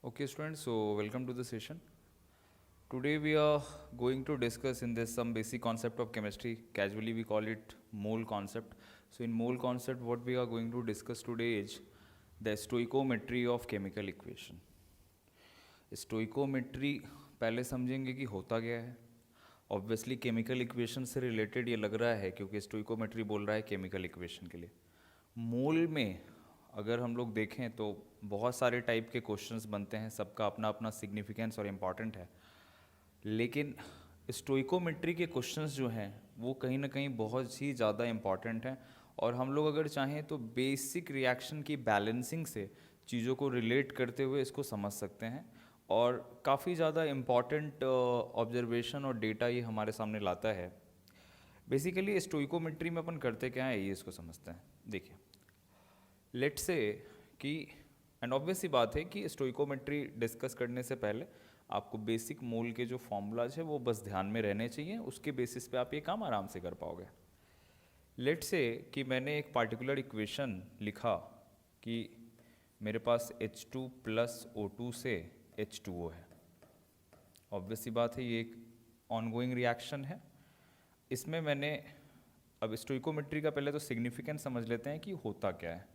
Okay, students, so welcome to the session. Today we are going to discuss in this some basic concept of chemistry. Casually we call it mole concept. So in mole concept, what we are going to discuss today is the stoichiometry of chemical equation. Stoichiometry पहले समझेंगे कि होता क्या है. Obviously chemical equation से related ये लग रहा है क्योंकि स्टोइकोमेट्री बोल रहा है केमिकल इक्वेशन के लिए. मोल में अगर हम लोग देखें तो बहुत सारे टाइप के क्वेश्चंस बनते हैं, सबका अपना अपना सिग्निफिकेंस और इम्पॉर्टेंट है. लेकिन स्टोइकोमेट्री के क्वेश्चंस जो हैं वो कहीं ना कहीं बहुत ही ज़्यादा इम्पॉर्टेंट हैं. और हम लोग अगर चाहें तो बेसिक रिएक्शन की बैलेंसिंग से चीज़ों को रिलेट करते हुए इसको समझ सकते हैं. और काफ़ी ज़्यादा इम्पॉर्टेंट ऑब्जर्वेशन और डेटा ये हमारे सामने लाता है. बेसिकली स्टोइकोमेट्री में अपन करते क्या है ये इसको समझते हैं. देखिए, लेट्स से कि एंड ऑब्वियस सी बात है कि स्टोइकोमेट्री डिस्कस करने से पहले आपको बेसिक मोल के जो फॉर्मूलाज है वो बस ध्यान में रहने चाहिए. उसके बेसिस पे आप ये काम आराम से कर पाओगे. लेट्स से कि मैंने एक पार्टिकुलर इक्वेशन लिखा कि मेरे पास H2 प्लस O2 से H2O है. ऑब्वियस सी बात है ये एक ऑनगोइंग रिएक्शन है. इसमें मैंने अब स्टोइकोमेट्री का पहले तो सिग्निफिकेंस समझ लेते हैं कि होता क्या है.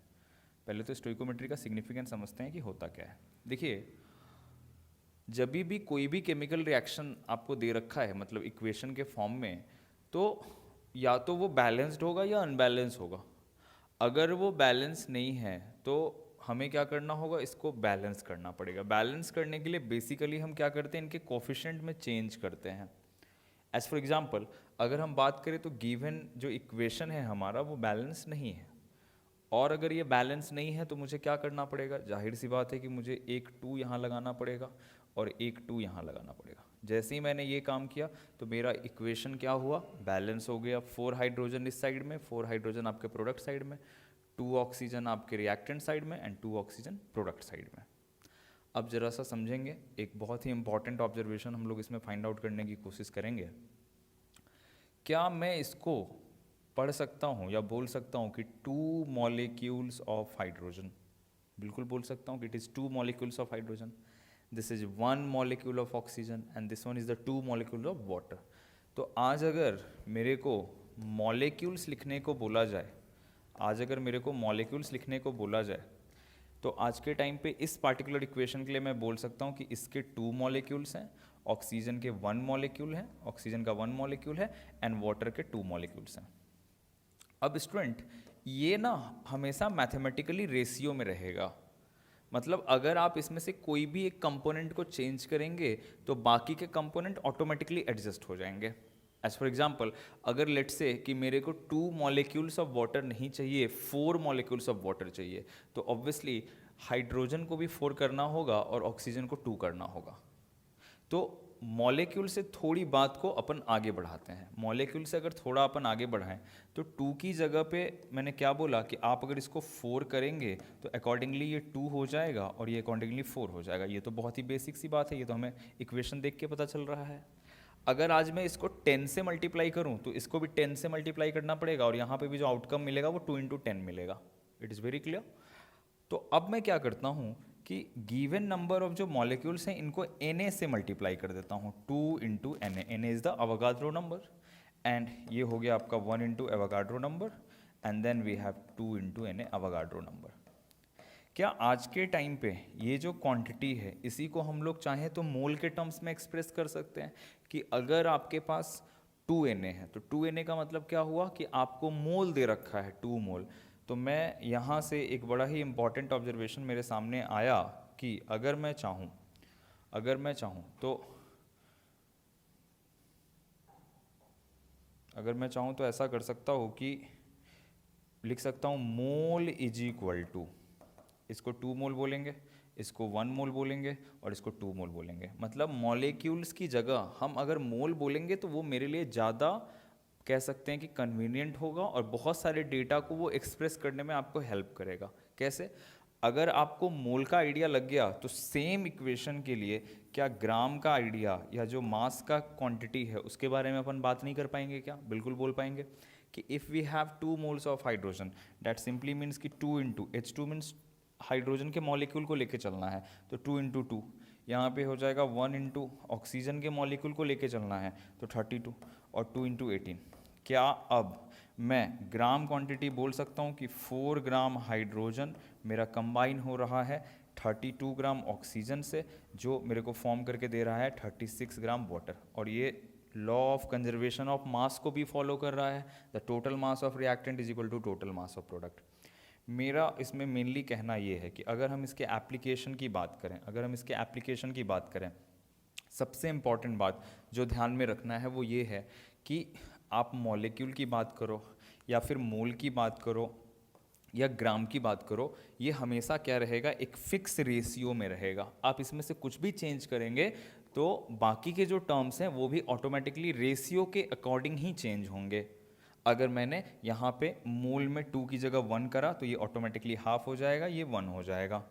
पहले तो स्टोइकोमेट्री का सिग्निफिकेंस समझते हैं कि होता क्या है. देखिए, जब भी कोई भी केमिकल रिएक्शन आपको दे रखा है मतलब इक्वेशन के फॉर्म में, तो या तो वो बैलेंस्ड होगा या अनबैलेंस होगा. अगर वो बैलेंस नहीं है तो हमें क्या करना होगा, इसको बैलेंस करना पड़ेगा. बैलेंस करने के लिए बेसिकली हम क्या करते हैं, इनके कोफिशिएंट में चेंज करते हैं. एज फॉर एग्जांपल अगर हम बात करें तो गिवन जो इक्वेशन है हमारा वो बैलेंस नहीं है. और अगर ये बैलेंस नहीं है तो मुझे क्या करना पड़ेगा, जाहिर सी बात है कि मुझे एक 2 यहाँ लगाना पड़ेगा और एक 2 यहाँ लगाना पड़ेगा. जैसे ही मैंने ये काम किया तो मेरा इक्वेशन क्या हुआ, बैलेंस हो गया. 4 हाइड्रोजन इस साइड में, 4 हाइड्रोजन आपके प्रोडक्ट साइड में, 2 ऑक्सीजन आपके रिएक्टेंट साइड में एंड 2 ऑक्सीजन प्रोडक्ट साइड में. अब जरा सा समझेंगे, एक बहुत ही इंपॉर्टेंट ऑब्जर्वेशन हम लोग इसमें फाइंड आउट करने की कोशिश करेंगे. क्या मैं इसको पढ़ सकता हूँ या बोल सकता हूँ कि 2 मॉलिक्यूल्स ऑफ हाइड्रोजन, बिल्कुल बोल सकता हूँ कि it is 2 molecules of hydrogen, this is 1 molecule of oxygen and this one is the 2 molecule of water. तो आज अगर मेरे को मॉलिक्यूल्स लिखने को बोला जाए, आज अगर मेरे को मॉलिक्यूल्स लिखने को बोला जाए तो आज के टाइम पे इस पार्टिकुलर इक्वेशन के लिए मैं बोल सकता हूँ कि इसके 2 मॉलिक्यूल्स हैं, ऑक्सीजन के 1 मॉलिक्यूल हैं, ऑक्सीजन का 1 मॉलिक्यूल है एंड वाटर के 2 मॉलिक्यूल्स हैं. अब स्टूडेंट ये ना हमेशा मैथमेटिकली रेशियो में रहेगा. मतलब अगर आप इसमें से कोई भी एक कंपोनेंट को चेंज करेंगे तो बाकी के कंपोनेंट ऑटोमेटिकली एडजस्ट हो जाएंगे. एज फॉर एग्जाम्पल अगर लेट्स से कि मेरे को 2 मॉलिक्यूल्स ऑफ वाटर नहीं चाहिए, 4 मॉलिक्यूल्स ऑफ वाटर चाहिए, तो ऑब्वियसली हाइड्रोजन को भी 4 करना होगा और ऑक्सीजन को 2 करना होगा. तो मॉलिक्यूल से थोड़ी बात को अपन आगे बढ़ाते हैं. मॉलिक्यूल से अगर थोड़ा अपन आगे बढ़ाएं तो 2 की जगह पे मैंने क्या बोला कि आप अगर इसको 4 करेंगे तो अकॉर्डिंगली ये 2 हो जाएगा और ये अकॉर्डिंगली 4 हो जाएगा. ये तो बहुत ही बेसिक सी बात है, ये तो हमें इक्वेशन देख के पता चल रहा है. अगर आज मैं इसको 10 से मल्टीप्लाई करूं तो इसको भी 10 से मल्टीप्लाई करना पड़ेगा और यहाँ पे भी जो आउटकम मिलेगा वो 2 इंटू 10 मिलेगा. It is very clear. तो अब मैं क्या करता हूँ कि गिवन नंबर ऑफ जो मॉलिक्यूल्स हैं इनको Na से मल्टीप्लाई कर देता हूँ. 2 into Na, Na is the Avogadro number and ये हो गया आपका 1 into Avogadro number and then we have 2 into Na Avogadro number. क्या आज के टाइम पे ये जो क्वांटिटी है इसी को हम लोग चाहें तो मोल के टर्म्स में एक्सप्रेस कर सकते हैं कि अगर आपके पास 2 Na है तो 2 Na का मतलब क्या हुआ कि आपको मोल दे रखा है 2 मोल. तो मैं यहाँ से एक बड़ा ही इम्पॉर्टेंट ऑब्जर्वेशन मेरे सामने आया कि अगर मैं चाहूँ तो ऐसा कर सकता हूँ कि लिख सकता हूँ मोल इज इक्वल टू, इसको 2 मोल बोलेंगे, इसको 1 मोल बोलेंगे और इसको 2 मोल बोलेंगे। मतलब मॉलिक्यूल्स की जगह हम अगर मोल बोलेंगे तो वो मेरे लिए ज़्यादा कह सकते हैं कि कन्वीनियंट होगा और बहुत सारे डेटा को वो एक्सप्रेस करने में आपको हेल्प करेगा। कैसे? अगर आपको मोल का आइडिया लग गया तो सेम इक्वेशन के लिए क्या ग्राम का आइडिया या जो मास का क्वांटिटी है उसके बारे में अपन बात नहीं कर पाएंगे क्या? बिल्कुल बोल पाएंगे कि if we have 2 moles of hydrogen that simply means कि 2 इंटू H2 मीन्स हाइड्रोजन के मॉलिक्यूल को लेके चलना है तो 2 इंटू 2, यहाँ पे हो जाएगा 1 इंटू ऑक्सीजन के मॉलिक्यूल को लेके चलना है तो 32 और 2 इंटू 18। क्या अब मैं ग्राम क्वांटिटी बोल सकता हूँ कि 4 ग्राम हाइड्रोजन मेरा कंबाइन हो रहा है 32 ग्राम ऑक्सीजन से, जो मेरे को फॉर्म करके दे रहा है 36 ग्राम वाटर, और ये law of conservation of mass को भी फॉलो कर रहा है, the total mass of reactant is equal to total mass of product. मेरा इसमें मेनली कहना ये है कि अगर हम इसके एप्लीकेशन की बात करें, सबसे इम्पॉर्टेंट बात जो ध्यान में रखना है वो ये है कि आप मॉलिक्यूल की बात करो या फिर मोल की बात करो या ग्राम की बात करो, ये हमेशा क्या रहेगा, एक फिक्स रेशियो में रहेगा। आप इसमें से कुछ भी चेंज करेंगे तो बाकी के जो टर्म्स हैं वो भी ऑटोमेटिकली रेशियो के अकॉर्डिंग ही चेंज होंगे। अगर मैंने यहाँ पे मोल में 2 की जगह 1 करा तो ये ऑटोमेटिकली हाफ हो जाएगा, ये 1 हो जाएगा।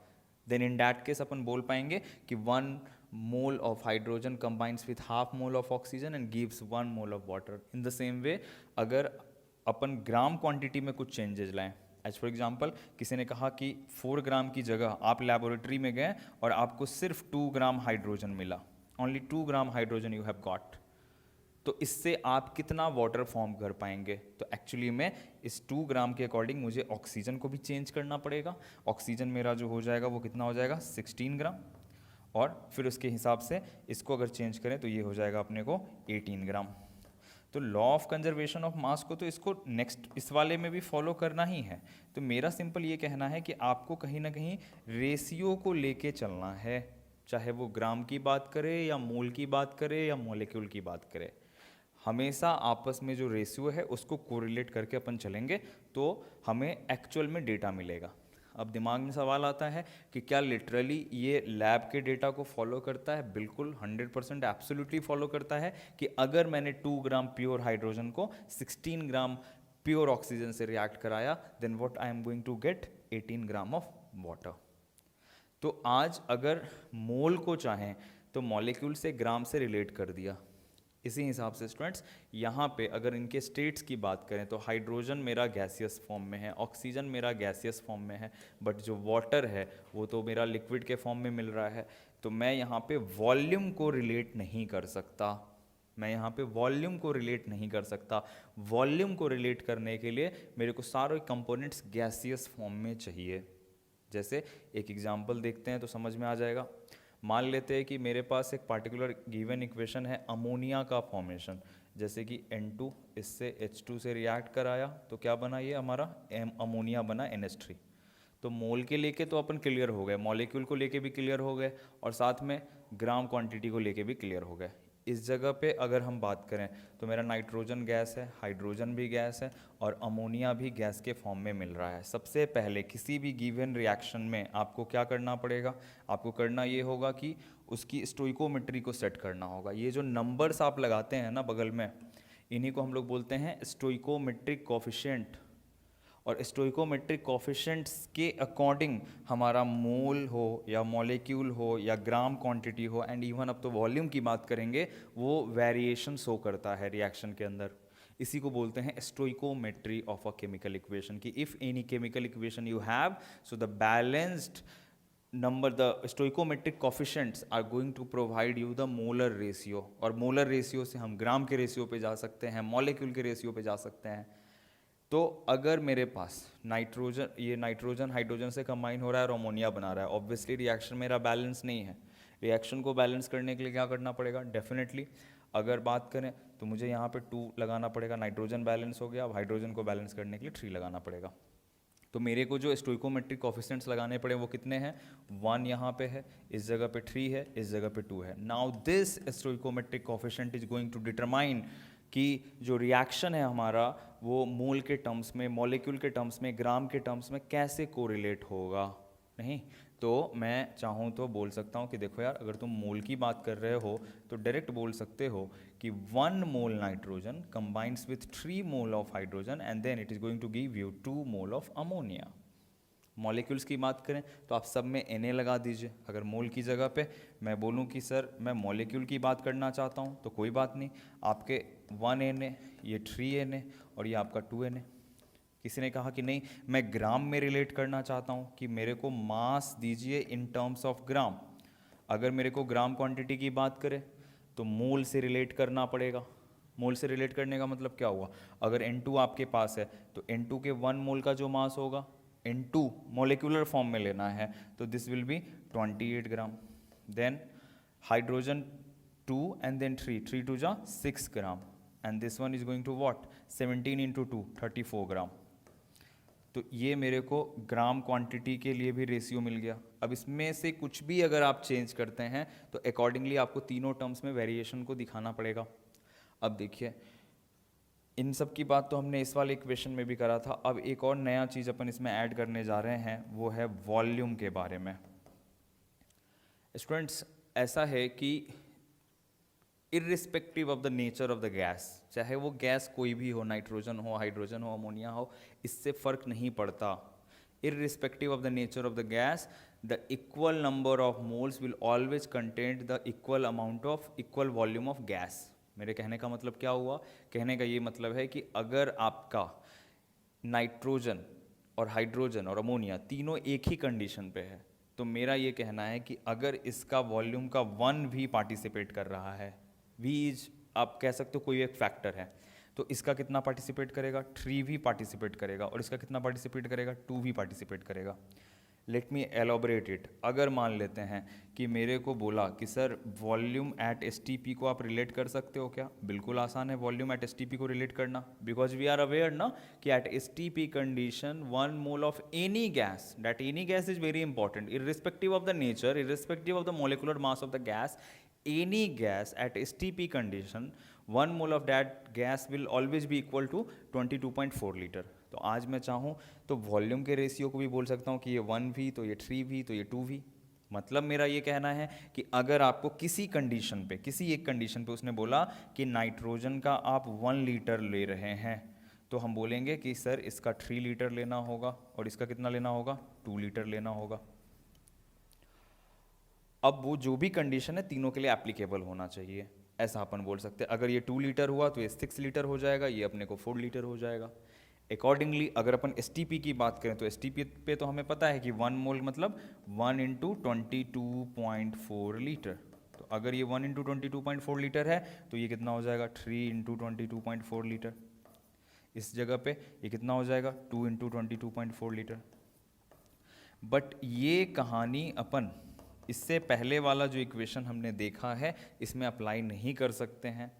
देन इन दैट केस अपन बोल पाएंगे कि 1 mole of hydrogen combines with half mole of oxygen and gives 1 mole of water. In the same way अगर अपन ग्राम क्वांटिटी में कुछ चेंजेस लाएं, एज फॉर एग्जाम्पल किसी ने कहा कि 4 ग्राम की जगह आप लेबोरेटरी में गए और आपको सिर्फ 2 ग्राम हाइड्रोजन मिला, only 2 gram hydrogen you have got, तो इससे आप कितना वाटर फॉर्म कर पाएंगे? तो एक्चुअली में इस 2 ग्राम के अकॉर्डिंग मुझे ऑक्सीजन को भी चेंज करना पड़ेगा। ऑक्सीजन मेरा जो हो जाएगा वो कितना हो जाएगा, 16 ग्राम, और फिर उसके हिसाब से इसको अगर चेंज करें तो ये हो जाएगा अपने को 18 ग्राम। तो law of conservation of mass को तो इसको नेक्स्ट इस वाले में भी फॉलो करना ही है। तो मेरा सिंपल ये कहना है कि आपको कहीं ना कहीं रेशियो को लेके चलना है, चाहे वो ग्राम की बात करे या मोल की बात करे या मॉलिक्यूल की बात करे, हमेशा आपस में जो रेशियो है उसको कोरिलेट करके अपन चलेंगे तो हमें एक्चुअल में डेटा मिलेगा। अब दिमाग में सवाल आता है कि क्या लिटरली ये लैब के डेटा को फॉलो करता है? बिल्कुल 100% एब्सोल्युटली फॉलो करता है कि अगर मैंने 2 ग्राम प्योर हाइड्रोजन को 16 ग्राम प्योर ऑक्सीजन से रिएक्ट कराया, then what I am going to get 18 gram of water. तो आज अगर मोल को चाहें तो मॉलिक्यूल से ग्राम से रिलेट कर दिया। इसी हिसाब से स्टूडेंट्स यहाँ पे अगर इनके स्टेट्स की बात करें तो हाइड्रोजन मेरा गैसियस फॉर्म में है, ऑक्सीजन मेरा गैसियस फॉर्म में है, बट जो वाटर है वो तो मेरा लिक्विड के फॉर्म में मिल रहा है। तो मैं यहाँ पे वॉल्यूम को रिलेट नहीं कर सकता, वॉल्यूम को रिलेट करने के लिए मेरे को सारे कंपोनेंट्स गैसियस फॉर्म में चाहिए। जैसे एक एग्जाम्पल देखते हैं तो समझ में आ जाएगा। मान लेते हैं कि मेरे पास एक पार्टिकुलर गिवन इक्वेशन है अमोनिया का फॉर्मेशन, जैसे कि N2 इससे H2 से रिएक्ट कराया तो क्या बना, ये हमारा अमोनिया बना NH3। तो मोल के लेके तो अपन क्लियर हो गए, मॉलिक्यूल को लेके भी क्लियर हो गए और साथ में ग्राम क्वांटिटी को लेके भी क्लियर हो गए। इस जगह पे अगर हम बात करें तो मेरा नाइट्रोजन गैस है, हाइड्रोजन भी गैस है और अमोनिया भी गैस के फॉर्म में मिल रहा है। सबसे पहले किसी भी गिवन रिएक्शन में आपको क्या करना पड़ेगा, आपको करना ये होगा कि उसकी स्टोइकोमेट्री को सेट करना होगा। ये जो नंबर्स आप लगाते हैं ना बगल में, इन्हीं को हम लोग बोलते हैं स्टोइकोमेट्रिक कोफिशिएंट, और स्टोइकोमेट्रिक कोफिशिएंट्स के अकॉर्डिंग हमारा मोल हो या मॉलिक्यूल हो या ग्राम क्वांटिटी हो एंड इवन अब तो वॉल्यूम की बात करेंगे, वो वेरिएशन शो करता है रिएक्शन के अंदर। इसी को बोलते हैं stoichiometry of a chemical equation, कि if any chemical equation you have so the balanced number, the stoichiometric coefficients are going to provide you the molar ratio, और मोलर रेशियो से हम ग्राम के रेशियो पे जा सकते हैं, मॉलिक्यूल के रेशियो पे जा सकते हैं। तो अगर मेरे पास नाइट्रोजन हाइड्रोजन से कंबाइन हो रहा है और अमोनिया बना रहा है, ऑब्वियसली रिएक्शन मेरा बैलेंस नहीं है। रिएक्शन को बैलेंस करने के लिए क्या करना पड़ेगा, डेफिनेटली अगर बात करें तो मुझे यहाँ पे 2 लगाना पड़ेगा, नाइट्रोजन बैलेंस हो गया, अब हाइड्रोजन को बैलेंस करने के लिए 3 लगाना पड़ेगा। तो मेरे को जो स्टोइकोमेट्रिक कोफिशिएंट्स लगाने पड़े वो कितने हैं, 1 यहाँ पे है, इस जगह पे 3 है, इस जगह पे 2 है। Now this stoichiometric coefficient is going to determine कि जो रिएक्शन है हमारा वो मोल के टर्म्स में, मॉलिक्यूल के टर्म्स में, ग्राम के टर्म्स में कैसे कोरिलेट होगा। नहीं तो मैं चाहूँ तो बोल सकता हूँ कि देखो यार, अगर तुम मोल की बात कर रहे हो तो डायरेक्ट बोल सकते हो कि 1 mole nitrogen combines with 3 mole of hydrogen and then it is going to give you 2 mole of ammonia. Molecules की बात करें तो आप सब में Na लगा दीजिए। अगर मोल की जगह पे मैं बोलूं कि सर मैं मॉलिक्यूल की बात करना चाहता हूं तो कोई बात नहीं, आपके 1 Na, ये 3 Na और ये आपका 2 Na। किसी ने कहा कि नहीं मैं ग्राम में रिलेट करना चाहता हूं कि मेरे को मास दीजिए इन टर्म्स ऑफ ग्राम। अगर मेरे को ग्राम क्वांटिटी की बात करें तो मोल से रिलेट करना पड़ेगा। मोल से रिलेट करने का मतलब क्या हुआ, अगर N2 आपके पास है तो N2 के 1 मोल का जो मास होगा N2 मोलिकुलर फॉर्म में लेना है तो this will be 28 gram. Then hydrogen 2 and then 3 2 जा 6 gram and this one is going to what 17 into 2 34 gram. तो ये मेरे को ग्राम क्वांटिटी के लिए भी रेशियो मिल गया। अब इसमें से कुछ भी अगर आप चेंज करते हैं तो अकॉर्डिंगली आपको तीनों टर्म्स में वेरिएशन को दिखाना पड़ेगा। अब देखिए इन सब की बात तो हमने इस वाले इक्वेशन में भी करा था। अब एक और नया चीज़ अपन इसमें ऐड करने जा रहे हैं, वो है वॉल्यूम के बारे में। स्टूडेंट्स ऐसा है कि irrespective of the nature of the gas, चाहे वो गैस कोई भी हो, नाइट्रोजन हो, हाइड्रोजन हो, अमोनिया हो, इससे फ़र्क नहीं पड़ता। Irrespective of the nature of the gas, the equal number of moles will always contain the equal amount of equal volume of gas. मेरे कहने का मतलब क्या हुआ, कहने का ये मतलब है कि अगर आपका नाइट्रोजन और हाइड्रोजन और अमोनिया तीनों एक ही कंडीशन पे है तो मेरा ये कहना है कि अगर इसका वॉल्यूम का 1 भी पार्टिसिपेट कर रहा है, वी इज आप कह सकते हो कोई एक फैक्टर है, तो इसका कितना पार्टिसिपेट करेगा, 3 भी पार्टिसिपेट करेगा, और इसका कितना पार्टिसिपेट करेगा, 2 भी पार्टिसिपेट करेगा। Let me elaborate it. अगर मान लेते हैं कि मेरे को बोला कि सर वॉल्यूम एट एसटीपी को आप रिलेट कर सकते हो क्या, बिल्कुल आसान है वॉल्यूम एट एसटीपी को रिलेट करना, बिकॉज वी आर अवेयर ना कि at STP condition 1 mole of any gas, that any gas is very important irrespective of the nature, irrespective of the molecular mass of the gas, any gas at STP condition 1 mole of that gas will always be equal to 22.4 litre. तो आज मैं चाहूँ तो volume के ratio को भी बोल सकता हूँ कि ये 1 भी तो ये 3 भी तो ये 2 भी। मतलब मेरा ये कहना है कि अगर आपको किसी कंडीशन पे, किसी एक कंडीशन पे उसने बोला कि नाइट्रोजन का आप 1 लीटर ले रहे हैं तो हम बोलेंगे कि सर इसका 3 लीटर लेना होगा और इसका कितना लेना होगा, 2 लीटर लेना होगा। अब वो जो भी कंडीशन है तीनों के लिए एप्लीकेबल होना चाहिए, ऐसा अपन बोल सकते हैं। अगर ये 2 लीटर हुआ तो ये 6 लीटर हो जाएगा, ये अपने को 4 लीटर हो जाएगा। अकॉर्डिंगली अगर अपन एसटीपी की बात करें तो एसटीपी पे तो हमें पता है कि 1 मोल मतलब 1 इंटू 22.4 लीटर। तो अगर ये 1 इंटू 22.4 लीटर है तो ये कितना हो जाएगा, 3 इंटू 22.4 लीटर। इस जगह पे ये कितना हो जाएगा, 2 इंटू 22.4 लीटर। बट ये कहानी अपन इससे पहले वाला जो इक्वेशन हमने देखा है इसमें अप्लाई नहीं कर सकते हैं,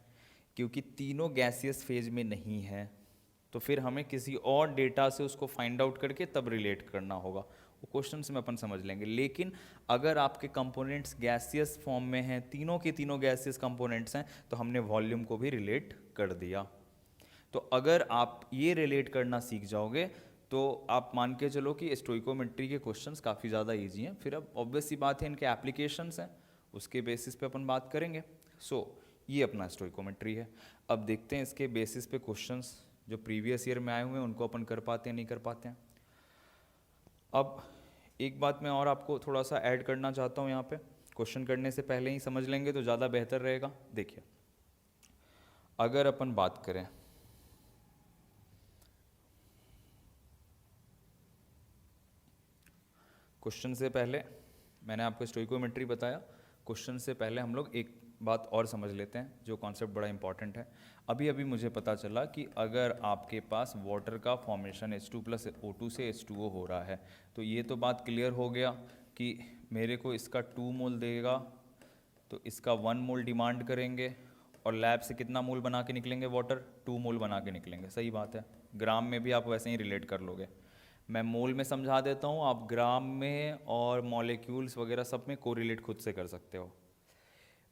क्योंकि तीनों गैसियस फेज में नहीं है। तो फिर हमें किसी और डेटा से उसको फाइंड आउट करके तब रिलेट करना होगा, वो क्वेश्चन में अपन समझ लेंगे। लेकिन अगर आपके कंपोनेंट्स गैसियस फॉर्म में हैं, तीनों के तीनों गैसियस कंपोनेंट्स हैं, तो हमने वॉल्यूम को भी रिलेट कर दिया। तो अगर आप ये रिलेट करना सीख जाओगे तो आप मान के चलो कि स्टोइकोमेट्री के क्वेश्चंस काफ़ी ज़्यादा इजी हैं। फिर अब ऑब्वियस सी बात है इनके एप्लीकेशंस हैं, उसके बेसिस पे अपन बात करेंगे। ये अपना स्टोइकोमेट्री है। अब देखते हैं इसके बेसिस पे क्वेश्चंस जो प्रीवियस ईयर में आए हुए हैं उनको अपन कर पाते हैं नहीं कर पाते हैं। अब एक बात मैं और आपको थोड़ा सा ऐड करना चाहता हूँ यहाँ पे, क्वेश्चन करने से पहले ही समझ लेंगे तो ज़्यादा बेहतर रहेगा। देखिए अगर अपन बात करें क्वेश्चन से पहले, मैंने आपको स्टोइकोमेट्री बताया, क्वेश्चन से पहले हम लोग एक बात और समझ लेते हैं जो कॉन्सेप्ट बड़ा इंपॉर्टेंट है। अभी अभी मुझे पता चला कि अगर आपके पास वाटर का फॉर्मेशन H2 प्लस O2 से H2O हो रहा है तो ये तो बात क्लियर हो गया कि मेरे को इसका 2 मोल देगा तो इसका 1 मोल डिमांड करेंगे और लैब से कितना मोल बना के निकलेंगे वाटर, 2 मोल बना के निकलेंगे। सही बात है, ग्राम में भी आप वैसे ही रिलेट कर लोगे। मैं मोल में समझा देता हूँ, आप ग्राम में और मॉलिक्यूल्स वगैरह सब में कोरिलेट खुद से कर सकते हो।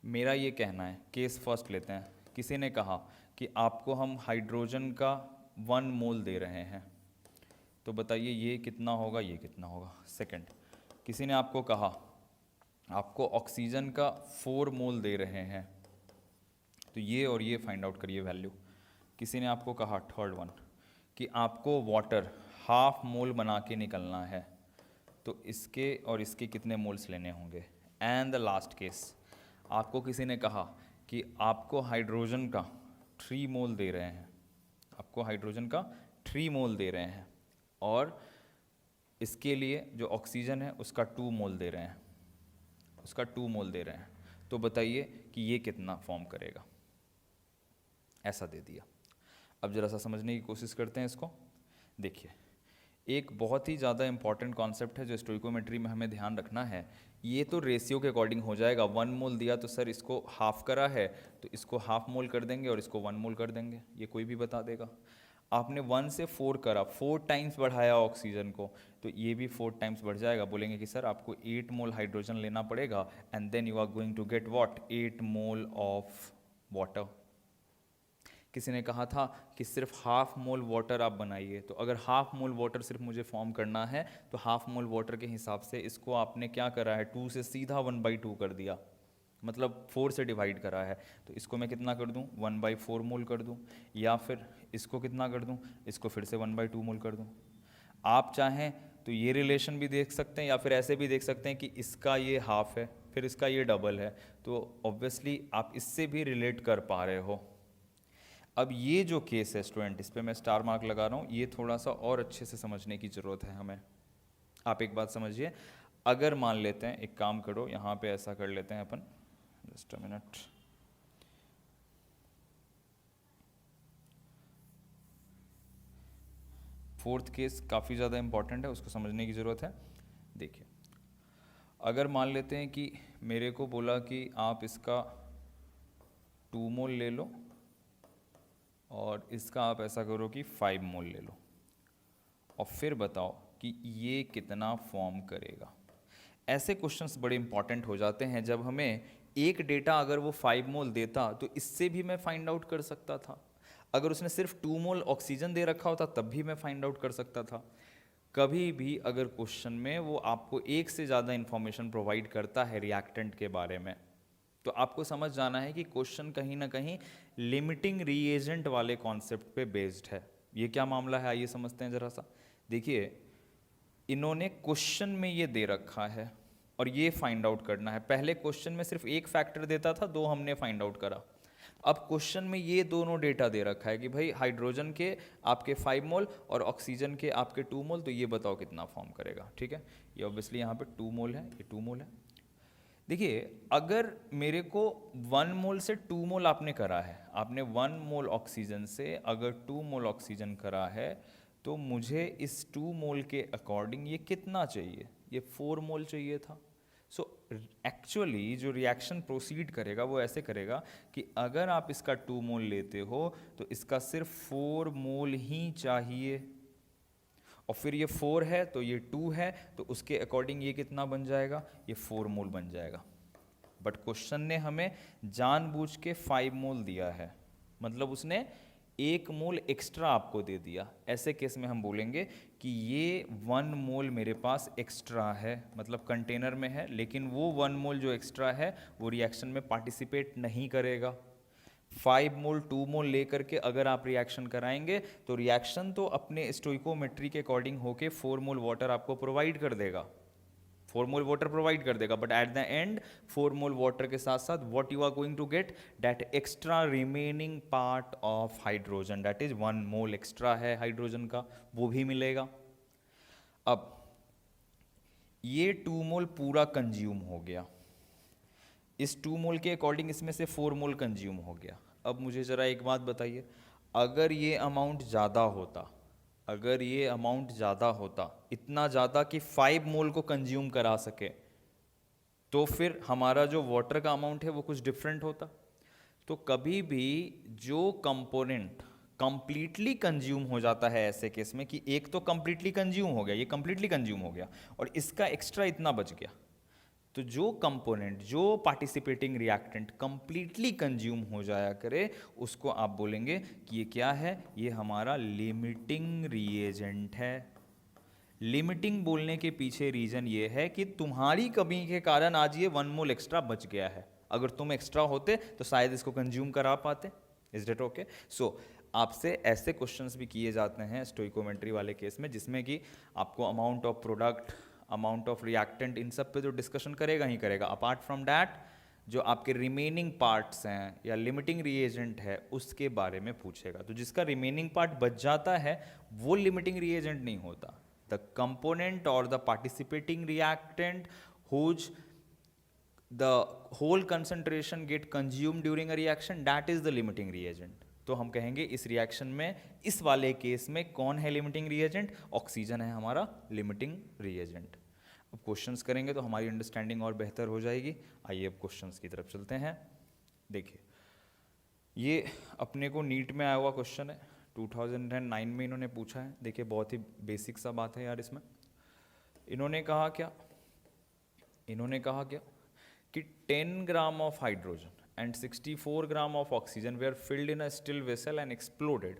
मेरा ये कहना है, केस फर्स्ट लेते हैं। किसी ने कहा कि आपको हम हाइड्रोजन का 1 मोल दे रहे हैं, तो बताइए ये कितना होगा, ये कितना होगा। सेकंड, किसी ने आपको कहा आपको ऑक्सीजन का 4 मोल दे रहे हैं, तो ये और ये फाइंड आउट करिए वैल्यू। किसी ने आपको कहा थर्ड वन कि आपको वाटर हाफ मोल बना के निकलना है, तो इसके और इसके कितने मोल्स लेने होंगे। एंड द लास्ट केस, आपको किसी ने कहा कि आपको हाइड्रोजन का 3 मोल दे रहे हैं, आपको हाइड्रोजन का 3 मोल दे रहे हैं, और इसके लिए जो ऑक्सीजन है उसका 2 मोल दे रहे हैं, उसका 2 मोल दे रहे हैं, तो बताइए कि ये कितना फॉर्म करेगा। ऐसा दे दिया। अब जरा सा समझने की कोशिश करते हैं इसको। देखिए, एक बहुत ही ज़्यादा इंपॉर्टेंट कॉन्सेप्ट है जो स्टोइकोमेट्री में हमें ध्यान रखना है। ये तो रेशियो के अकॉर्डिंग हो जाएगा। 1 मोल दिया तो सर इसको हाफ करा है तो इसको हाफ मोल कर देंगे और इसको 1 मोल कर देंगे, ये कोई भी बता देगा। आपने 1 से 4 करा, 4 टाइम्स बढ़ाया ऑक्सीजन को, तो ये भी 4 टाइम्स बढ़ जाएगा। बोलेंगे कि सर आपको 8 मोल हाइड्रोजन लेना पड़ेगा and then you are going to get what, 8 mole of water. किसी ने कहा था कि सिर्फ हाफ मोल वाटर आप बनाइए, तो अगर हाफ मोल वाटर सिर्फ मुझे फॉर्म करना है तो हाफ मोल वाटर के हिसाब से इसको आपने क्या करा है, 2 से सीधा 1/2 कर दिया, मतलब 4 से डिवाइड करा है। तो इसको मैं कितना कर दूं, 1/4 मोल कर दूं, या फिर इसको कितना कर दूं, इसको फिर से 1/2 मोल कर दूं। आप चाहें तो ये रिलेशन भी देख सकते हैं या फिर ऐसे भी देख सकते हैं कि इसका ये हाफ है फिर इसका ये डबल है, तो ऑब्वियसली आप इससे भी रिलेट कर पा रहे हो। अब ये जो केस है स्टूडेंट, इस पे मैं स्टार मार्क लगा रहा हूँ, ये थोड़ा सा और अच्छे से समझने की ज़रूरत है हमें। आप एक बात समझिए, अगर मान लेते हैं, एक काम करो यहाँ पे ऐसा कर लेते हैं अपन, just a minute, fourth case काफ़ी ज़्यादा इंपॉर्टेंट है, उसको समझने की ज़रूरत है। देखिए, अगर मान लेते हैं कि मेरे को बोला कि आप इसका 2 मोल ले लो और इसका आप ऐसा करो कि 5 मोल ले लो, और फिर बताओ कि ये कितना फॉर्म करेगा। ऐसे क्वेश्चंस बड़े इंपॉर्टेंट हो जाते हैं जब हमें एक डेटा अगर वो 5 मोल देता तो इससे भी मैं फाइंड आउट कर सकता था, अगर उसने सिर्फ 2 मोल ऑक्सीजन दे रखा होता तब भी मैं फाइंड आउट कर सकता था। कभी भी अगर क्वेश्चन में वो आपको एक से ज़्यादा इंफॉर्मेशन प्रोवाइड करता है रिएक्टेंट के बारे में, तो आपको समझ जाना है कि क्वेश्चन कहीं ना कहीं लिमिटिंग रीएजेंट वाले कॉन्सेप्ट पे बेस्ड है। ये क्या मामला है, आइए समझते हैं जरा सा। देखिए, इन्होंने क्वेश्चन में ये दे रखा है और ये फाइंड आउट करना है। पहले क्वेश्चन में सिर्फ एक फैक्टर देता था, 2 हमने फाइंड आउट करा। अब क्वेश्चन में ये दोनों डेटा दे रखा है कि भाई हाइड्रोजन के आपके 5 मोल और ऑक्सीजन के आपके 2 मोल, तो ये बताओ कितना फॉर्म करेगा। ठीक है, ये ऑब्वियसली यहाँ पे 2 मोल है, ये 2 मोल है। देखिए, अगर मेरे को 1 मोल से 2 मोल आपने करा है, आपने 1 मोल ऑक्सीजन से अगर 2 मोल ऑक्सीजन करा है, तो मुझे इस 2 मोल के अकॉर्डिंग ये कितना चाहिए, ये 4 मोल चाहिए था। सो एक्चुअली जो रिएक्शन प्रोसीड करेगा वो ऐसे करेगा कि अगर आप इसका 2 मोल लेते हो तो इसका सिर्फ 4 मोल ही चाहिए, और फिर ये 4 है तो ये 2 है, तो उसके अकॉर्डिंग ये कितना बन जाएगा, ये 4 मोल बन जाएगा। बट क्वेश्चन ने हमें जानबूझ के 5 मोल दिया है, मतलब उसने 1 मोल एक्स्ट्रा आपको दे दिया। ऐसे केस में हम बोलेंगे कि ये 1 मोल मेरे पास एक्स्ट्रा है, मतलब कंटेनर में है, लेकिन वो 1 मोल जो एक्स्ट्रा है वो रिएक्शन में पार्टिसिपेट नहीं करेगा। 5 मोल 2 मोल लेकर के अगर आप रिएक्शन कराएंगे तो रिएक्शन तो अपने स्टोइकोमेट्री के अकॉर्डिंग होके 4 मोल वाटर आपको प्रोवाइड कर देगा, 4 मोल वाटर प्रोवाइड कर देगा, but at the end 4 mole water के साथ साथ what you are going to get, that extra remaining part of hydrogen, that is 1 mole extra है हाइड्रोजन का, वो भी मिलेगा। अब ये 2 मोल पूरा कंज्यूम हो गया, इस 2 मोल के अकॉर्डिंग इसमें से 4 मोल कंज्यूम हो गया। अब मुझे ज़रा एक बात बताइए, अगर ये अमाउंट ज़्यादा होता, अगर ये अमाउंट ज़्यादा होता, इतना ज़्यादा कि 5 मोल को कंज्यूम करा सके, तो फिर हमारा जो वाटर का अमाउंट है वो कुछ डिफरेंट होता। तो कभी भी जो कंपोनेंट कंप्लीटली कंज्यूम हो जाता है ऐसे केस में कि एक तो कंप्लीटली कंज्यूम हो गया, ये कंप्लीटली कंज्यूम हो गया और इसका एक्स्ट्रा इतना बच गया, तो जो कंपोनेंट, जो पार्टिसिपेटिंग रिएक्टेंट कंप्लीटली कंज्यूम हो जाया करे, उसको आप बोलेंगे कि ये क्या है, ये हमारा लिमिटिंग रिएजेंट है। लिमिटिंग बोलने के पीछे रीजन ये है कि तुम्हारी कमी के कारण आज ये 1 मोल एक्स्ट्रा बच गया है, अगर तुम एक्स्ट्रा होते तो शायद इसको कंज्यूम करा पाते। Is date okay? सो आपसे ऐसे क्वेश्चंस भी किए जाते हैं स्टोइकोमेट्री वाले केस में, जिसमें कि आपको amount of product, amount of reactant, इन सब पे जो डिस्कशन करेगा ही करेगा। अपार्ट फ्रॉम दैट जो आपके रिमेनिंग पार्ट्स हैं या लिमिटिंग रिएजेंट है उसके बारे में पूछेगा। तो जिसका रिमेनिंग पार्ट बच जाता है वो लिमिटिंग रिएजेंट नहीं होता। द कंपोनेंट और the participating reactant whose the whole concentration get consumed during a reaction, that is the limiting reagent। तो हम कहेंगे इस रिएक्शन में, इस वाले केस में कौन है लिमिटिंग रिएजेंट? ऑक्सीजन है हमारा लिमिटिंग रिएजेंट। अब क्वेश्चंस करेंगे तो हमारी अंडरस्टैंडिंग और बेहतर हो जाएगी। आइए अब क्वेश्चंस की तरफ चलते हैं। देखिए, ये अपने को नीट में आया हुआ क्वेश्चन है, 2009 में इन्होंने पूछा है। देखिए, बहुत ही बेसिक सा बात है यार इसमें। इन्होंने कहा क्या कि 10 gram of hydrogen and 64 gram of oxygen were filled in a still vessel and exploded.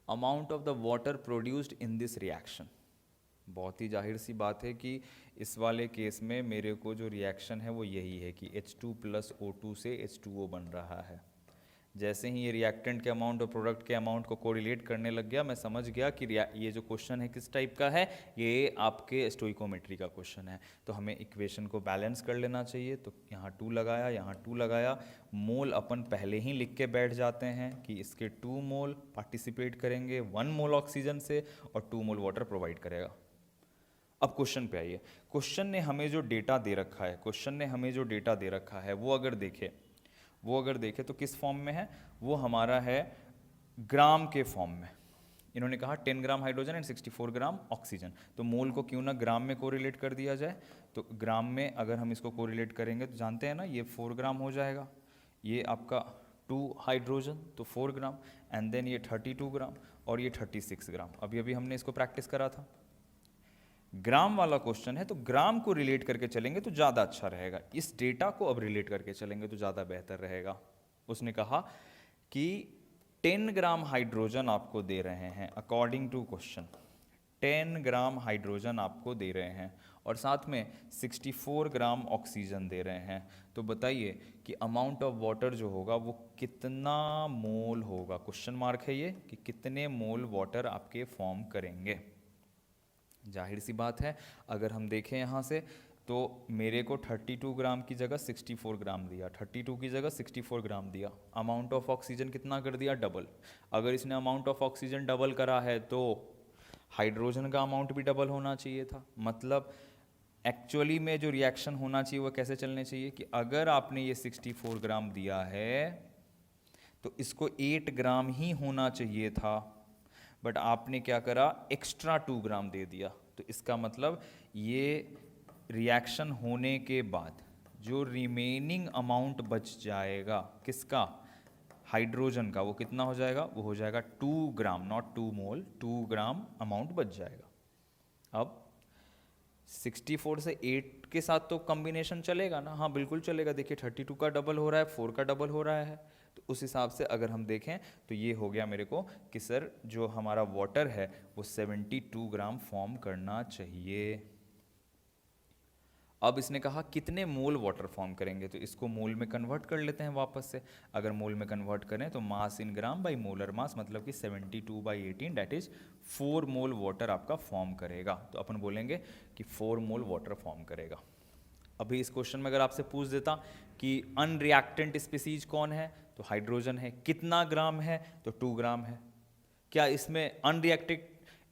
Amount of the water produced in this reaction। बहुत ही जाहिर सी बात है कि इस वाले केस में मेरे को जो रिएक्शन है वो यही है कि H2 + O2 से H2O बन रहा है। जैसे ही ये रिएक्टेंट के अमाउंट और प्रोडक्ट के अमाउंट को कोरिलेट करने लग गया, मैं समझ गया कि ये जो क्वेश्चन है किस टाइप का है, ये आपके स्टोइकोमेट्री का क्वेश्चन है। तो हमें इक्वेशन को बैलेंस कर लेना चाहिए। तो यहाँ 2 लगाया, यहाँ 2 लगाया। मोल अपन पहले ही लिख के बैठ जाते हैं कि इसके 2 मोल पार्टिसिपेट करेंगे 1 मोल ऑक्सीजन से और 2 मोल वाटर प्रोवाइड करेगा। अब क्वेश्चन पे आइए। क्वेश्चन ने हमें जो डेटा दे रखा है वो अगर देखे तो किस फॉर्म में है? वो हमारा है ग्राम के फॉर्म में। इन्होंने कहा 10 gram hydrogen and 64 gram oxygen. तो मोल को क्यों ना ग्राम में कोरिलेट कर दिया जाए। तो ग्राम में अगर हम इसको कोरिलेट करेंगे तो जानते हैं ना, ये 4 ग्राम हो जाएगा, ये आपका 2 हाइड्रोजन तो 4 ग्राम, एंड देन ये 32 ग्राम और ये 36 ग्राम। अभी अभी हमने इसको प्रैक्टिस करा था। ग्राम वाला क्वेश्चन है तो ग्राम को रिलेट करके चलेंगे तो ज़्यादा अच्छा रहेगा। इस डेटा को अब रिलेट करके चलेंगे तो ज़्यादा बेहतर रहेगा। उसने कहा कि 10 ग्राम हाइड्रोजन आपको दे रहे हैं, according to question 10 gram hydrogen आपको दे रहे हैं और साथ में 64 ग्राम ऑक्सीजन दे रहे हैं। तो बताइए कि अमाउंट ऑफ वाटर जो होगा वो कितना मोल होगा। क्वेश्चन मार्क है ये कि कितने मोल वाटर आपके फॉर्म करेंगे। जाहिर सी बात है, अगर हम देखें यहाँ से तो मेरे को 32 ग्राम की जगह 64 ग्राम दिया, 32 की जगह 64 ग्राम दिया। अमाउंट ऑफ ऑक्सीजन कितना कर दिया? डबल। अगर इसने अमाउंट ऑफ ऑक्सीजन डबल करा है तो हाइड्रोजन का अमाउंट भी डबल होना चाहिए था। मतलब एक्चुअली में जो रिएक्शन होना चाहिए वो कैसे चलने चाहिए कि अगर आपने ये 64 ग्राम दिया है तो इसको 8 ग्राम ही होना चाहिए था, बट आपने क्या करा, एक्स्ट्रा 2 ग्राम दे दिया। तो इसका मतलब ये रिएक्शन होने के बाद जो रिमेनिंग अमाउंट बच जाएगा किसका? हाइड्रोजन का, वो कितना हो जाएगा? वो हो जाएगा 2 ग्राम, नॉट 2 मोल, 2 ग्राम अमाउंट बच जाएगा। अब 64 से 8 के साथ तो कॉम्बिनेशन चलेगा ना? हाँ बिल्कुल चलेगा। देखिए 32 का डबल हो रहा है, 4 का डबल हो रहा है। तो उस हिसाब से अगर हम देखें तो ये हो गया मेरे को कि सर जो हमारा वाटर है वो 72 ग्राम फॉर्म करना चाहिए। अब इसने कहा कितने मोल वाटर फॉर्म करेंगे, तो इसको मोल में कन्वर्ट कर लेते हैं वापस से। अगर मोल में कन्वर्ट करें तो मास इन ग्राम बाई मोलर मास, मतलब कि 72/18 दैट इज 4 मोल वाटर आपका फॉर्म करेगा। तो अपन बोलेंगे कि 4 मोल वाटर फॉर्म करेगा। अभी इस क्वेश्चन में अगर आपसे पूछ देता कि अनरिएक्टेंट स्पीसीज कौन है, तो हाइड्रोजन है। कितना ग्राम है, तो 2 ग्राम है। क्या इसमें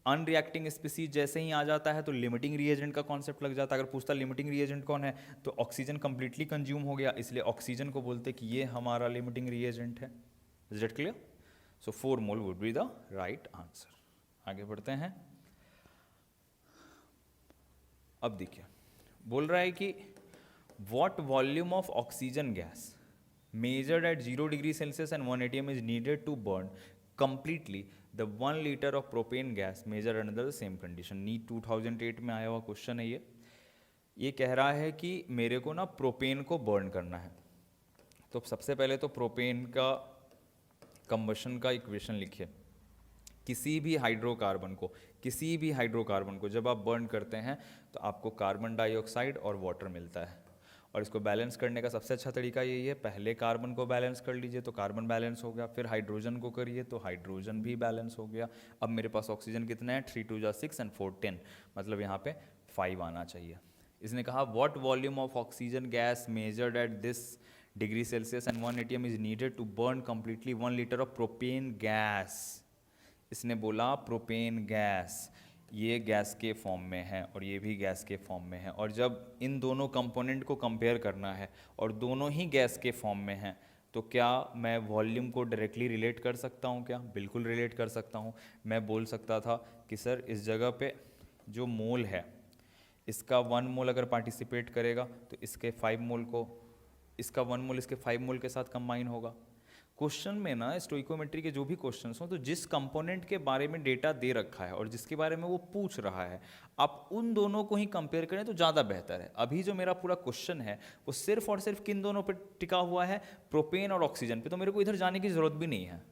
अनरिएक्टिंग स्पीसीज जैसे ही आ जाता है तो लिमिटिंग रिएजेंट का कॉन्सेप्ट लग जाता है। अगर पूछता लिमिटिंग रिएजेंट कौन है तो ऑक्सीजन कंप्लीटली कंज्यूम हो गया, इसलिए ऑक्सीजन को बोलते कि ये हमारा लिमिटिंग रिएजेंट है। Is it clear? So 4 mole would be the right answer. आगे बढ़ते हैं। अब देखिए, बोल रहा है कि what volume of oxygen gas measured at 0 degree Celsius and 1 atm is needed to burn completely the 1 liter of propane gas measured under the same condition। NEET 2008 में आया हुआ क्वेश्चन है ये। ये कह रहा है कि मेरे को ना प्रोपेन को बर्न करना है। तो सबसे पहले तो प्रोपेन का कंबशन का इक्वेशन लिखिए। किसी भी हाइड्रोकार्बन को जब आप बर्न करते हैं तो आपको कार्बन डाइऑक्साइड और वाटर मिलता है, और इसको बैलेंस करने का सबसे अच्छा तरीका यही है, पहले कार्बन को बैलेंस कर लीजिए तो कार्बन बैलेंस हो गया, फिर हाइड्रोजन को करिए तो हाइड्रोजन भी बैलेंस हो गया। अब मेरे पास ऑक्सीजन कितने हैं, 3 2 6 एंड 4 10, मतलब यहाँ पे 5 आना चाहिए। इसने कहा what volume of oxygen gas measured at this degree Celsius and 1 atm is needed to burn completely 1 litre of propane gas. इसने बोला प्रोपेन गैस, ये गैस के फॉर्म में है और ये भी गैस के फॉर्म में है, और जब इन दोनों कंपोनेंट को कंपेयर करना है और दोनों ही गैस के फॉर्म में हैं, तो क्या मैं वॉल्यूम को डायरेक्टली रिलेट कर सकता हूँ क्या? बिल्कुल रिलेट कर सकता हूँ। मैं बोल सकता था कि सर इस जगह पे जो मोल है इसका 1 मोल अगर पार्टिसिपेट करेगा तो इसके 5 मोल को, इसका 1 मोल इसके 5 मोल के साथ कंबाइन होगा। क्वेश्चन में ना स्टोइकोमेट्री के जो भी क्वेश्चंस हो, तो जिस कंपोनेंट के बारे में डेटा दे रखा है और जिसके बारे में वो पूछ रहा है, आप उन दोनों को ही कंपेयर करें तो ज़्यादा बेहतर है। अभी जो मेरा पूरा क्वेश्चन है वो सिर्फ और सिर्फ किन दोनों पे टिका हुआ है, प्रोपेन और ऑक्सीजन पे, तो मेरे को इधर जाने की ज़रूरत भी नहीं है।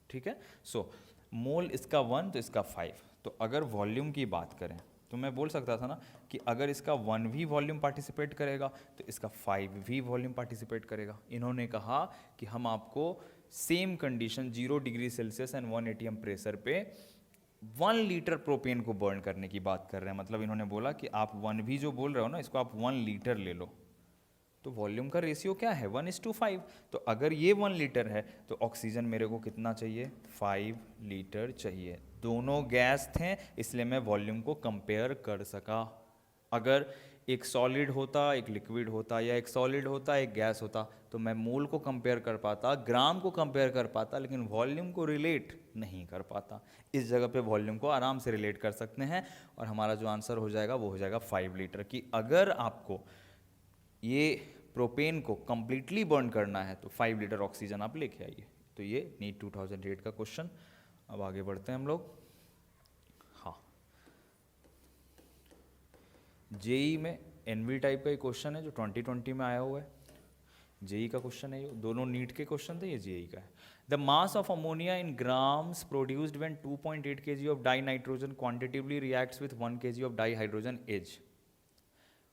ठीक है, सो मोल इसका 1 तो इसका 5। तो अगर वॉल्यूम की बात करें तो मैं बोल सकता था ना कि अगर इसका 1 भी वॉल्यूम पार्टिसिपेट करेगा तो इसका 5 भी वॉल्यूम पार्टिसिपेट करेगा। इन्होंने कहा कि हम आपको same condition 0 degree Celsius and 1 atm pressure पे 1 लीटर प्रोपेन को बर्न करने की बात कर रहे हैं। मतलब इन्होंने बोला कि आप 1 भी जो बोल रहे हो ना, इसको आप 1 लीटर ले लो, तो वॉल्यूम का रेशियो क्या है, 1:5। तो अगर ये 1 लीटर है तो ऑक्सीजन मेरे को कितना चाहिए, 5 लीटर चाहिए। दोनों गैस थे इसलिए मैं वॉल्यूम को कंपेयर कर सका। अगर एक सॉलिड होता, एक लिक्विड होता, या एक सॉलिड होता एक गैस होता, तो मैं मोल को कंपेयर कर पाता, ग्राम को कंपेयर कर पाता, लेकिन वॉल्यूम को रिलेट नहीं कर पाता। इस जगह पे वॉल्यूम को आराम से रिलेट कर सकते हैं, और हमारा जो आंसर हो जाएगा वो हो जाएगा 5 लीटर की। अगर आपको ये प्रोपेन को कंप्लीटली बर्न करना है तो 5 लीटर ऑक्सीजन आप लेके आइए। तो ये नीट 2008 का क्वेश्चन। अब आगे बढ़ते हैं हम लोग। हाँ, जेई में एनवी टाइप का एक क्वेश्चन है जो 2020 में आया हुआ है। जेई का क्वेश्चन है ये, दोनों नीट के क्वेश्चन थे, ये जेई का है। The mass of ammonia in grams produced when 2.8 kg of dinitrogen quantitatively reacts with 1 kg of dihydrogen is.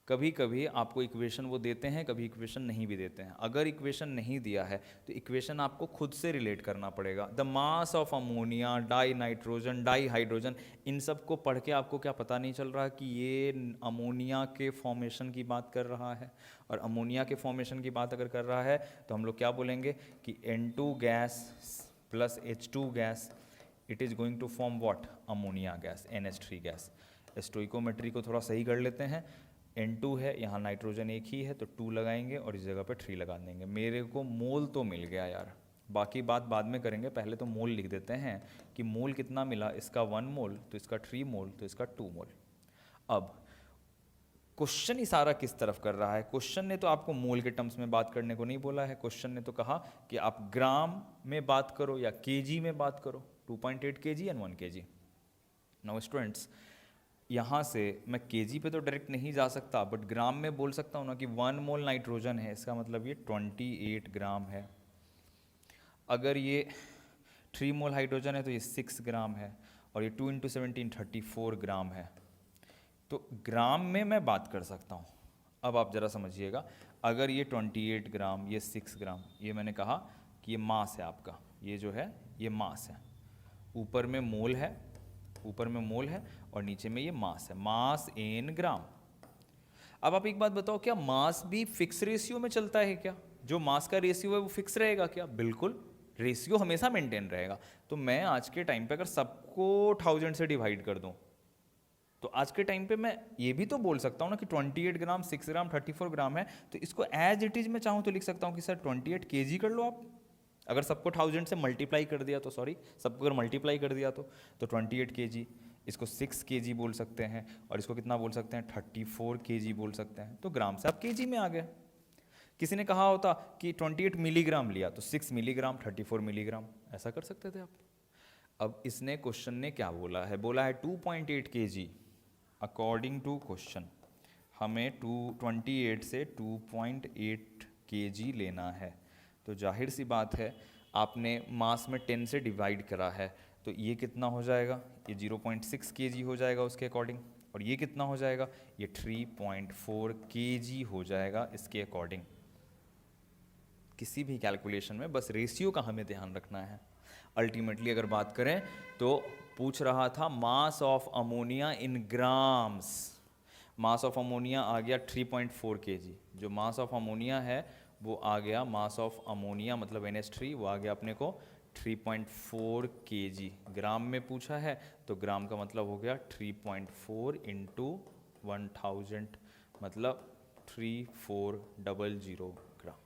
कभी कभी आपको इक्वेशन वो देते हैं, कभी इक्वेशन नहीं भी देते हैं। अगर इक्वेशन नहीं दिया है तो इक्वेशन आपको खुद से रिलेट करना पड़ेगा। The mass of ammonia, dinitrogen, dihydrogen, इन सब को पढ़ के आपको क्या पता नहीं चल रहा कि ये अमोनिया के फॉर्मेशन की बात कर रहा है। और अमोनिया के फॉर्मेशन की बात अगर कर रहा है तो हम लोग क्या बोलेंगे कि N2 gas plus H2 gas, it is going to form what, ammonia gas, NH3 gas. Stoichiometry को थोड़ा सही कर लेते हैं। N2 है, यहाँ नाइट्रोजन एक ही है तो 2 लगाएंगे और इस जगह पे 3 लगा देंगे। मेरे को मोल तो मिल गया यार, बाकी बात बाद में करेंगे, पहले तो मोल लिख देते हैं कि मोल कितना मिला। इसका 1 मोल तो इसका 3 मोल तो इसका 2 मोल। अब क्वेश्चन इशारा किस तरफ कर रहा है? क्वेश्चन ने तो आपको मोल के टर्म्स में बात करने को नहीं बोला है। क्वेश्चन ने तो कहा कि आप ग्राम में बात करो या केजी में बात करो, 2.8 kg and 1 kg। Now students, यहाँ से मैं केजी पे तो डायरेक्ट नहीं जा सकता, बट ग्राम में बोल सकता हूँ ना कि 1 मोल नाइट्रोजन है, इसका मतलब ये 28 ग्राम है। अगर ये 3 मोल हाइड्रोजन है तो ये 6 ग्राम है, और ये 2 × 17 34 ग्राम है। तो ग्राम में मैं बात कर सकता हूँ। अब आप ज़रा समझिएगा, अगर ये 28 ग्राम, ये 6 ग्राम, ये मैंने कहा कि ये मास है आपका, ये जो है ये मास है। ऊपर में मोल है, ऊपर में मोल है और नीचे में ये मास है, मास इन ग्राम। अब आप एक बात बताओ, क्या मास भी फिक्स रेशियो में चलता है क्या? जो मास का रेशियो है वो फिक्स रहेगा क्या? बिल्कुल, रेशियो हमेशा मेंटेन रहेगा। तो मैं आज के टाइम पे अगर सबको 1000 से डिवाइड कर दूं तो आज के टाइम पे मैं ये भी तो बोल सकता हूँ ना कि 28 ग्राम, 6 ग्राम, 34 ग्राम है, तो इसको एज इट इज मैं चाहूँ तो लिख सकता हूँ कि सर 28 kg कर लो आप। अगर सबको 1000 से मल्टीप्लाई कर दिया तो, सॉरी, सबको अगर मल्टीप्लाई कर दिया तो 28 kg, इसको 6 kg बोल सकते हैं, और इसको कितना बोल सकते हैं, 34 kg बोल सकते हैं। तो ग्राम से आप kg में आ गए। किसी ने कहा होता कि 28 मिलीग्राम लिया तो 6 मिलीग्राम, 34 मिलीग्राम, ऐसा कर सकते थे आप। अब इसने, क्वेश्चन ने क्या बोला है? बोला है 2.8 kg अकॉर्डिंग टू क्वेश्चन। हमें 228 से 2.8 kg लेना है, तो जाहिर सी बात है आपने मास में 10 से डिवाइड करा है, तो ये कितना हो जाएगा, ये 0.6 kg हो जाएगा उसके अकॉर्डिंग, और ये कितना हो जाएगा, ये 3.4 kg हो जाएगा इसके अकॉर्डिंग। किसी भी कैलकुलेशन में बस रेशियो का हमें ध्यान रखना है। अल्टीमेटली अगर बात करें तो पूछ रहा था mass of ammonia in grams, mass of ammonia आ गया 3.4 kg, जो मास ऑफ अमोनिया है वो आ गया, मास ऑफ अमोनिया मतलब NH3 वो आ गया अपने को 3.4 kg। ग्राम में पूछा है तो ग्राम का मतलब हो गया 3.4 इंटू 1000 मतलब 3400 ग्राम।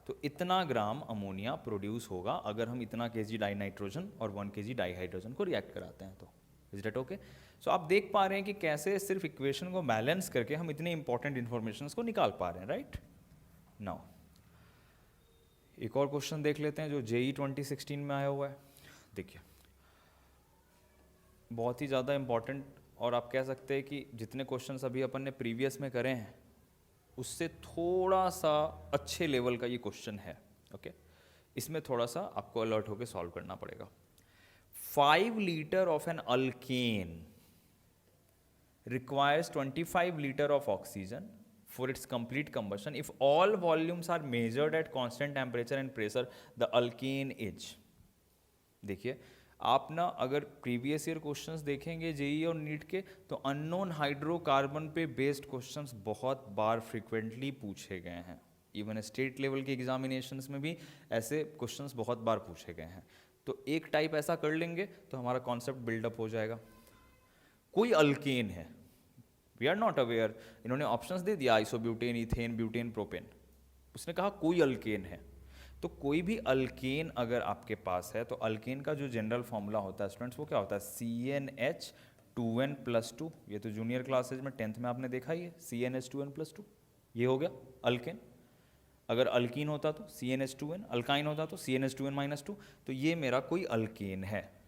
तो इतना ग्राम अमोनिया प्रोड्यूस होगा अगर हम इतना kg डाई नाइट्रोजन और 1 kg डाई हाइड्रोजन को रिएक्ट कराते हैं। तो इज डेट ओके? सो आप देख पा रहे हैं कि कैसे सिर्फ इक्वेशन को बैलेंस करके हम इतने इंपॉर्टेंट इंफॉर्मेशन को निकाल पा रहे हैं, राइट? नाउ एक और क्वेश्चन देख लेते हैं जो JEE 2016 में आया हुआ है। देखिए बहुत ही ज़्यादा इंपॉर्टेंट, और आप कह सकते हैं कि जितने क्वेश्चंस अभी अपन ने प्रीवियस में करे हैं उससे थोड़ा सा अच्छे लेवल का ये क्वेश्चन है। ओके, इसमें थोड़ा सा आपको अलर्ट होकर सॉल्व करना पड़ेगा। 5 litre of an alkane requires 25 liter of oxygen for its complete combustion if all volumes are measured at constant temperature and pressure the alkane is। देखिए आप ना अगर प्रीवियस ईयर क्वेश्चंस देखेंगे जेई और NEET के, तो अननोन हाइड्रोकार्बन पे based questions बहुत बार फ्रिक्वेंटली पूछे गए हैं। इवन स्टेट लेवल के एग्जामिनेशंस में भी ऐसे क्वेश्चंस बहुत बार पूछे गए हैं। तो एक टाइप ऐसा कर लेंगे तो हमारा कॉन्सेप्ट बिल्डअप हो जाएगा। कोई अल्केन है, वी आर नॉट अवेयर, इन्होंने ऑप्शंस दे दिया आइसोब्यूटेन, इथेन, ब्यूटेन, प्रोपेन, उसने कहा कोई अल्केन है। तो कोई भी अल्केन अगर आपके पास है तो अल्केन का जो जनरल फॉर्मूला होता है स्टूडेंट्स वो क्या होता है, CnH2n+2। ये तो जूनियर क्लासेज में 10th में आपने देखा ही है, CnH2n+2 ये हो गया अल्केन। अगर अल्कीन होता तो CnH2n, अल्काइन होता तो CnH2n-2। तो ये मेरा कोई अल्केन है।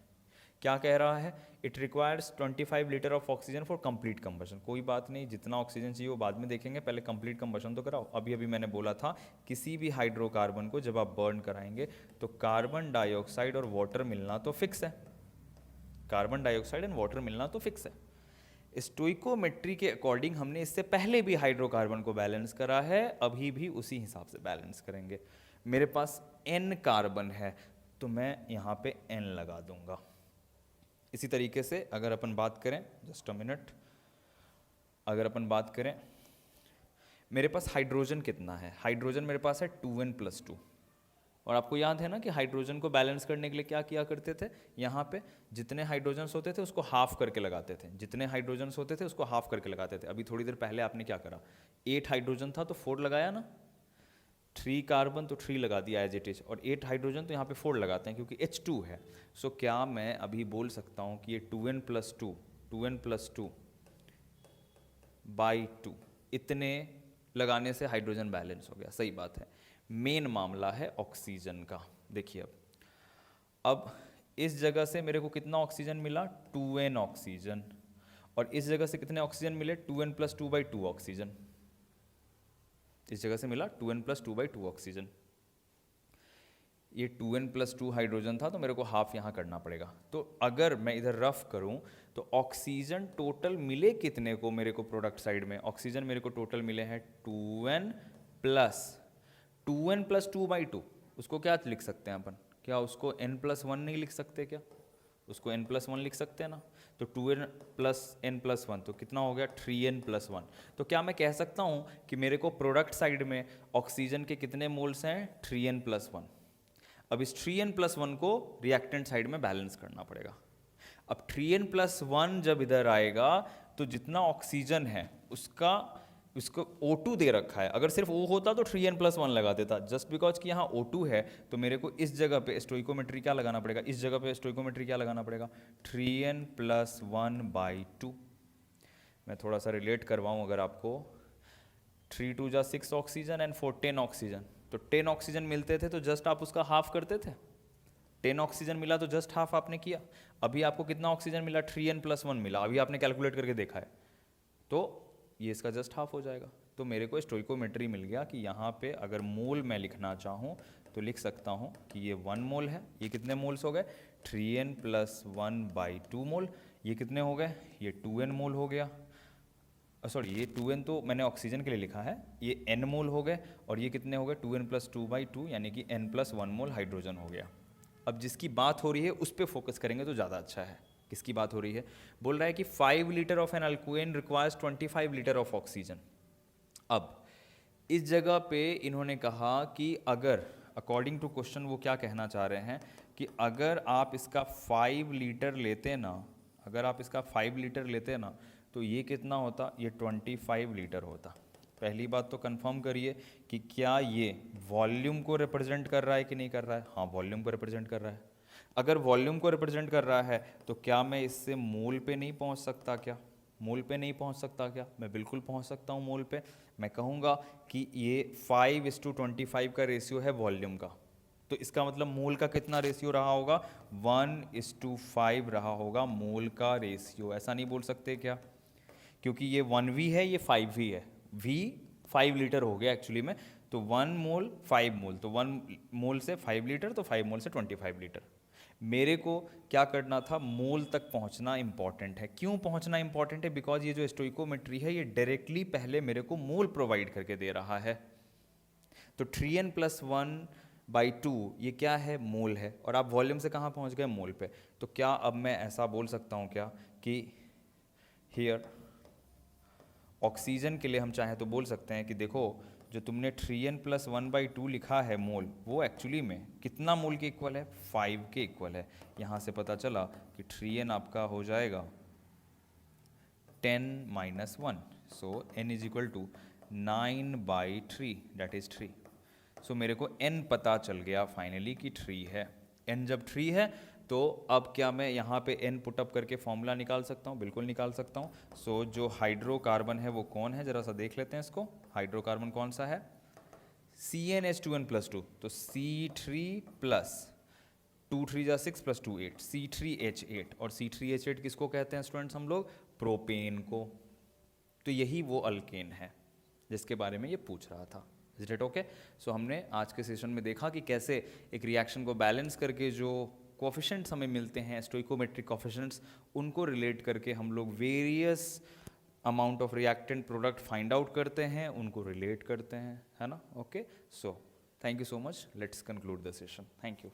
क्या कह रहा है, it requires 25 litre of oxygen for complete combustion. कोई बात नहीं, जितना ऑक्सीजन चाहिए वो बाद में देखेंगे, पहले कंप्लीट कंबशन तो कराओ। अभी अभी मैंने बोला था किसी भी हाइड्रोकार्बन को जब आप बर्न कराएंगे तो कार्बन डाइऑक्साइड और वाटर मिलना तो फिक्स है, कार्बन डाइऑक्साइड एंड वाटर मिलना तो फिक्स है। स्टोइकोमेट्री के अकॉर्डिंग हमने इससे पहले भी हाइड्रोकार्बन को बैलेंस करा है, अभी भी उसी हिसाब से बैलेंस करेंगे। मेरे पास n कार्बन है तो मैं यहाँ पे n लगा दूंगा। इसी तरीके से अगर अपन बात करें, जस्ट अ मिनट, अगर अपन बात करें मेरे पास हाइड्रोजन कितना है, हाइड्रोजन मेरे पास है 2n+2। और आपको याद है ना कि हाइड्रोजन को बैलेंस करने के लिए क्या किया करते थे, यहाँ पे जितने हाइड्रोजन्स होते थे उसको हाफ करके लगाते थे, जितने हाइड्रोजन्स होते थे उसको हाफ करके लगाते थे। अभी थोड़ी देर पहले आपने क्या करा, 8 हाइड्रोजन था तो 4 लगाया ना, 3 कार्बन तो 3 लगा दिया एज इट इज, और 8 हाइड्रोजन तो यहाँ पे 4 लगाते हैं क्योंकि H2 है। सो क्या मैं अभी बोल सकता हूँ कि ये 2n+2 इतने लगाने से हाइड्रोजन बैलेंस हो गया, सही बात है। मेन मामला है ऑक्सीजन का। देखिए अब इस जगह से मेरे को कितना ऑक्सीजन मिला, 2n ऑक्सीजन, और इस जगह से कितने ऑक्सीजन मिले, 2n+2/2 ऑक्सीजन। इस जगह से मिला 2n+2/2 ऑक्सीजन। ये 2n+2 हाइड्रोजन था तो मेरे को हाफ यहाँ करना पड़ेगा। तो अगर मैं इधर रफ करूँ तो ऑक्सीजन टोटल मिले कितने को मेरे को, प्रोडक्ट साइड में ऑक्सीजन मेरे को टोटल मिले हैं 2n+2/2। उसको क्या लिख सकते हैं अपन, क्या उसको n+1 नहीं लिख सकते, क्या उसको n+1 लिख सकते हैं ना। तो 2n+n+1 तो कितना हो गया, 3n+1। तो क्या मैं कह सकता हूँ कि मेरे को प्रोडक्ट साइड में ऑक्सीजन के कितने मोल्स हैं, 3n+1। अब इस 3n+1 को रिएक्टेंट साइड में बैलेंस करना पड़ेगा। अब 3n+1 जब इधर आएगा तो जितना ऑक्सीजन है उसको O2 दे रखा है। अगर सिर्फ O होता तो 3n+1 लगा देता, जस्ट बिकॉज कि यहाँ O2 है तो मेरे को इस जगह पे स्टोइकोमेट्री क्या लगाना पड़ेगा, इस जगह पे स्टोइकोमेट्री क्या लगाना पड़ेगा, 3n+1/2। मैं थोड़ा सा रिलेट करवाऊँ अगर आपको, 3 × 6 ऑक्सीजन एंड 4 10 ऑक्सीजन, तो 10 ऑक्सीजन मिलते थे तो जस्ट आप उसका हाफ करते थे। 10 ऑक्सीजन मिला तो जस्ट हाफ आपने किया। अभी आपको कितना ऑक्सीजन मिला, 3n+1 मिला, अभी आपने कैलकुलेट करके देखा है। तो ये इसका जस्ट हाफ हो जाएगा। तो मेरे को स्टोइकोमेट्री मिल गया कि यहाँ पे अगर मोल मैं लिखना चाहूँ तो लिख सकता हूँ कि ये 1 मोल है। ये कितने मोल्स हो गए? 3n + 1/2 मोल। ये कितने हो गए? ये 2n मोल हो गया। सॉरी, ये 2n तो मैंने ऑक्सीजन के लिए लिखा है, ये n मोल हो गए। और ये कितने हो गए? 2n + 2/2 यानी कि n + 1 मोल हाइड्रोजन हो गया। अब जिसकी बात हो रही है उस पर फोकस करेंगे तो ज़्यादा अच्छा है। किसकी बात हो रही है? बोल रहा है कि 5 litre of an alkane requires 25 litre of oxygen. अब इस जगह पे इन्होंने कहा कि अगर अकॉर्डिंग टू क्वेश्चन वो क्या कहना चाह रहे हैं कि अगर आप इसका 5 लीटर लेते ना, अगर आप इसका 5 लीटर लेते ना तो ये कितना होता? ये 25 लीटर होता। पहली बात तो कंफर्म करिए कि क्या ये वॉल्यूम को रिप्रेजेंट कर रहा है कि नहीं कर रहा है? हाँ, वॉल्यूम को रिप्रेजेंट कर रहा है। अगर वॉल्यूम को रिप्रेजेंट कर रहा है तो क्या मैं इससे मोल पे नहीं पहुंच सकता? क्या मोल पे नहीं पहुंच सकता? क्या मैं बिल्कुल पहुंच सकता हूं मोल पे। मैं कहूँगा कि ये 5:25 का रेशियो है वॉल्यूम का, तो इसका मतलब मोल का कितना रेशियो रहा होगा? 1:5 रहा होगा मोल का रेशियो। ऐसा नहीं बोल सकते क्या? क्योंकि ये 1v है, ये 5v है। v 5 लीटर हो गया एक्चुअली में, तो 1 मोल 5 मोल, तो 1 मोल से 5 लीटर, तो 5 मोल से 25 लीटर। मेरे को क्या करना था? मोल तक पहुंचना इंपॉर्टेंट है। क्यों पहुंचना इंपॉर्टेंट है? बिकॉज ये जो स्टोइकोमेट्री है ये डायरेक्टली पहले मेरे को मोल प्रोवाइड करके दे रहा है। तो 3n + 1/2 ये क्या है? मोल है। और आप वॉल्यूम से कहाँ पहुंच गए? मोल पे। तो क्या अब मैं ऐसा बोल सकता हूँ क्या कि हियर ऑक्सीजन के लिए हम चाहें तो बोल सकते हैं कि देखो जो तुमने 3n + 1/2 लिखा है मोल, वो एक्चुअली में कितना मोल के इक्वल है? 5 के इक्वल है। यहाँ से पता चला कि 3n आपका हो जाएगा 10 - 1, सो n = 9/3, दैट इज 3। सो मेरे को n पता चल गया फाइनली कि 3 है। n जब 3 है तो अब क्या मैं यहाँ पे n पुटअप करके फॉर्मूला निकाल सकता हूँ? बिल्कुल निकाल सकता हूँ। सो जो हाइड्रोकार्बन है वो कौन है? जरा सा देख लेते हैं इसको। हाइड्रोकार्बन कौन सा है? CnH2n+2, तो C3 + 2 3 = 6 + 2 8, C3H8। और C3H8 किसको कहते हैं स्टूडेंट्स हम लोग? प्रोपेन को। तो यही वो अल्केन है जिसके बारे में ये पूछ रहा था। Is it okay? सो हमने आज के सेशन में देखा कि कैसे एक रिएक्शन को बैलेंस करके जो कोफिशिएंट्स हमें मिलते हैं, स्टोइकोमेट्रिक कोफिशिएंट्स, उनको रिलेट करके हम लोग various amount of reactant product find out करते हैं, उनको रिलेट करते हैं, है ना? Okay, so thank you so much. Let's conclude the session. Thank you.